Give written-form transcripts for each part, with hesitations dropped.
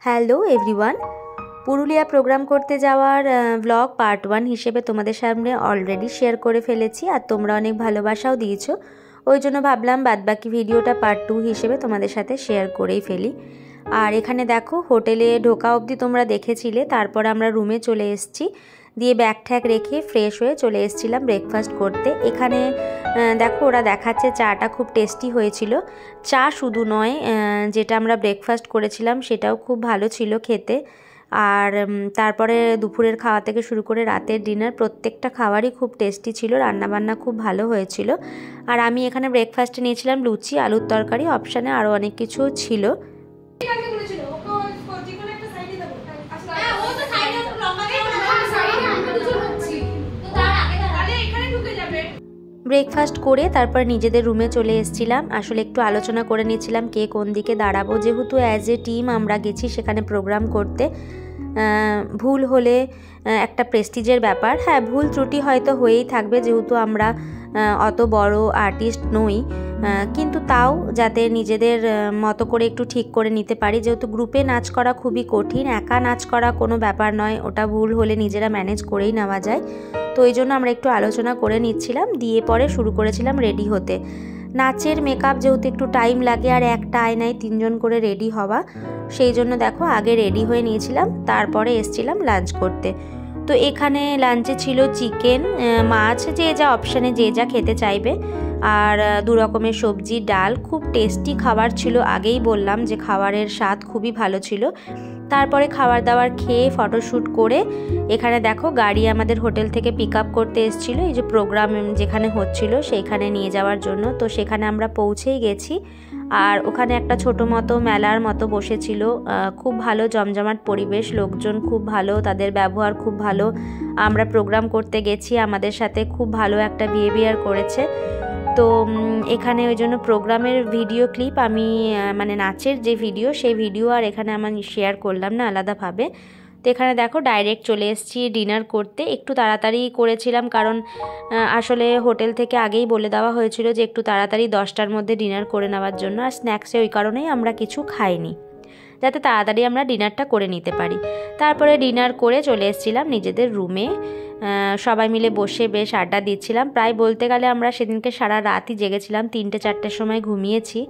Hello everyone, Purulia programme করতে যাওয়ার blog part 1 হিসেবে তোমাদের সামনে অলরেডি শেয়ার করে ফেলেছি আর তোমরা অনেক ভালোবাসাও দিয়েছো। ওই জন্য ভাবলাম বাদবাকি ভিডিওটা পার্ট 2 হিসেবে তোমাদের সাথে শেয়ার করেই ফেলি। আর এখানে দেখো হোটেলে ঢোকা অবধি তোমরা দেখেছিলে, তারপর আমরা রুমে চলে এসেছি, দিয়ে ব্যাগ ঠ্যাগ রেখে ফ্রেশ হয়ে চলে এসেছিলাম ব্রেকফাস্ট করতে। এখানে দেখো ওরা দেখাচ্ছে চাটা খুব টেস্টি হয়েছিল। চা শুধু নয়, যেটা আমরা ব্রেকফাস্ট করেছিলাম সেটাও খুব ভালো ছিল খেতে। আর তারপরে দুপুরের খাওয়া থেকে শুরু করে রাতের ডিনার প্রত্যেকটা খাবারই খুব টেস্টি ছিল, রান্নাবান্না খুব ভালো হয়েছিল। আর আমি এখানে ব্রেকফাস্টে নিয়েছিলাম লুচি, আলুর তরকারি, অপশানে আরও অনেক কিছু ছিল। ব্রেকফাস্ট করে তারপর নিজেদের রুমে চলে এসেছিলাম। আসলে একটু আলোচনা করে নিয়েছিলাম কে কোন দিকে দাঁড়াবো, যেহেতু অ্যাজ এ টিম আমরা গেছি সেখানে প্রোগ্রাম করতে। ভুল হলে একটা প্রেস্টিজের ব্যাপার, হ্যাঁ ভুল ত্রুটি হয়তো হয়েই থাকবে, যেহেতু আমরা অত বড় আর্টিস্ট নই, কিন্তু তাও যাতে নিজেদের মতো করে একটু ঠিক করে নিতে পারি। যেহেতু গ্রুপে নাচ করা খুবই কঠিন, একা নাচ করা কোনো ব্যাপার নয়, ওটা ভুল হলে নিজেরা ম্যানেজ করেই নেওয়া যায়। তো এই জন্য আমরা একটু আলোচনা করে নিচ্ছিলাম, দিয়ে পরে শুরু করেছিলাম রেডি হতে। নাচের মেকআপ যেহেতু একটু টাইম লাগে আর একটা আয়নায় 3 জন করে রেডি হওয়া, সেই জন্য দেখো আগে রেডি হয়ে নিয়েছিলাম, তারপরে এসছিলাম লাঞ্চ করতে। তো এখানে লাঞ্চে ছিল চিকেন, মাছ, যে যা অপশানে যে যা খেতে চাইবে, আর 2 রকমের সবজি, ডাল। খুব টেস্টি খাবার ছিল, আগেই বললাম যে খাবারের স্বাদ খুবই ভালো ছিল। তারপরে খাবার দাবার খেয়ে ফটোশ্যুট করে এখানে দেখো গাড়ি আমাদের হোটেল থেকে পিক আপ করতে এসেছিলো, এই যে প্রোগ্রাম যেখানে হচ্ছিল সেইখানে নিয়ে যাওয়ার জন্য। তো সেখানে আমরা পৌঁছেই গেছি, আর ওখানে একটা ছোটো মতো মেলার মতো বসেছিল, খুব ভালো জমজমাট পরিবেশ, লোকজন খুব ভালো, তাদের ব্যবহার খুব ভালো। আমরা প্রোগ্রাম করতে গেছি, আমাদের সাথে খুব ভালো একটা বিহেভিয়ার করেছে। তো এখানে ওই জন্য প্রোগ্রামের ভিডিও ক্লিপ আমি মানে নাচের যে ভিডিও, সেই ভিডিও আর এখানে আমি শেয়ার করলাম না আলাদাভাবে। তো এখানে দেখো ডাইরেক্ট চলে এসেছি ডিনার করতে। একটু তাড়াতাড়ি করেছিলাম, কারণ আসলে হোটেল থেকে আগেই বলে দেওয়া হয়েছিল যে একটু তাড়াতাড়ি 10টার মধ্যে ডিনার করে নেওয়ার জন্য। আর স্ন্যাক্সে ওই কারণেই আমরা কিছু খাইনি, যাতে তাড়াতাড়ি আমরা ডিনারটা করে নিতে পারি। তারপরে ডিনার করে চলে এসেছিলাম নিজেদের রুমে, সবাই মিলে বসে বেশ আড্ডা দিচ্ছিলাম। প্রায় বলতে গেলে আমরা সেদিনকে সারা রাতই জেগেছিলাম, 3-4টের সময় ঘুমিয়েছি।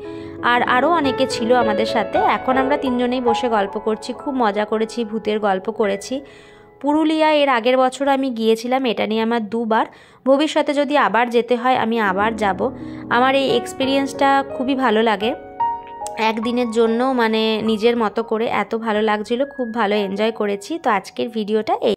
আর আরও অনেকে ছিল আমাদের সাথে। এখন আমরা 3 জনেই বসে গল্প করছি, খুব মজা করেছি, ভূতের গল্প করেছি। পুরুলিয়া এর আগের বছর আমি গিয়েছিলাম, এটা নিয়ে আমার 2বার। ভবিষ্যতে যদি আবার যেতে হয় আমি আবার যাব। আমার এই এক্সপিরিয়েন্সটা খুবই ভালো লাগে। একদিনের জন্য মানে নিজের মতো করে এত ভালো লাগছিল, খুব ভালো এনজয় করেছি। তো আজকের ভিডিওটা এই।